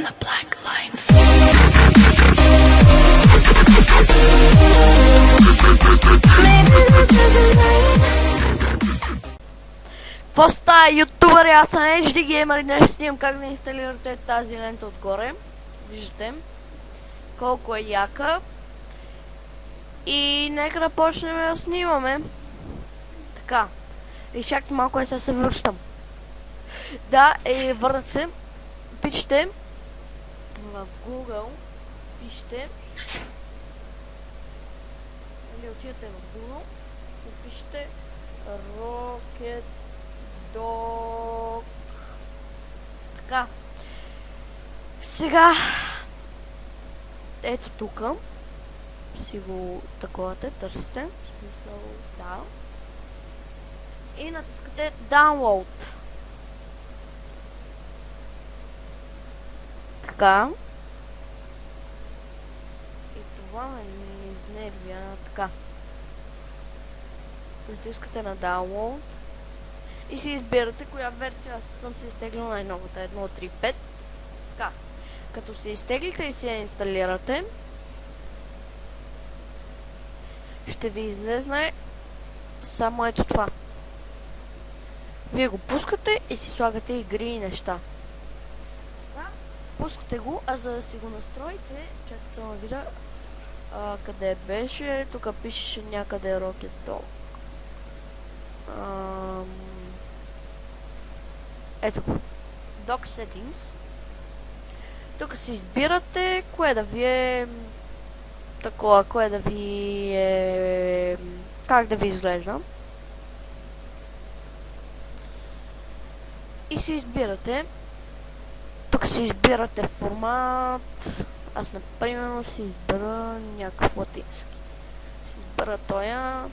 the black lines. Какво става, ютубъри? Аз съм HD Gamer и днес снимам как да инсталирате тази лента отгоре. Виждате колко е яка. И нека да почнем да снимаме. Така. И чакайте малко, сега се връщам. Да, върнах се. Пишете в Google. Пишете. Или отидете в Google. И пишете Rocket Dog. Така. Сега. Ето тук. Си го таковате, търсите. В смисъл, да. И натискате Download. Така. И това ме изнервя. Така. Натискате на Download. И си избирате коя версия. Аз съм си изтеглил най-новата 1.3.5. Така. Като се изтеглите и си я инсталирате, ще ви излезне само ето това. Вие го пускате и си слагате игри и неща. Пускате го, а за да си го настроите, чакайте само видя къде беше. Тук пишеше някъде Rocket Dog. Ето го. Dog Settings. Тук си избирате кое да ви е такова, кое да ви е как да ви изглежда. И си избирате. Тук си избирате формат. Аз например си избера някакъв латински. Си избера тоя.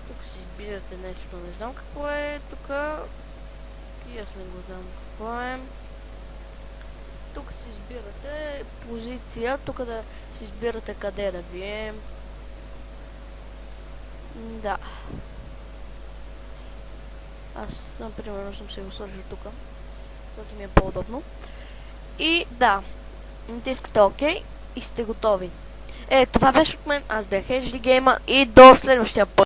Тук си избирате нещо, не знам какво е. Тук и аз не го знам какво е. Тук си избирате позиция, тук да си избирате къде да ви е. Да. Аз, например, съм се го сложил тук, защото ми е по-удобно. И да, натискате ОК и сте готови. Това беше от мен, аз бях HD Gamer и до следващия път.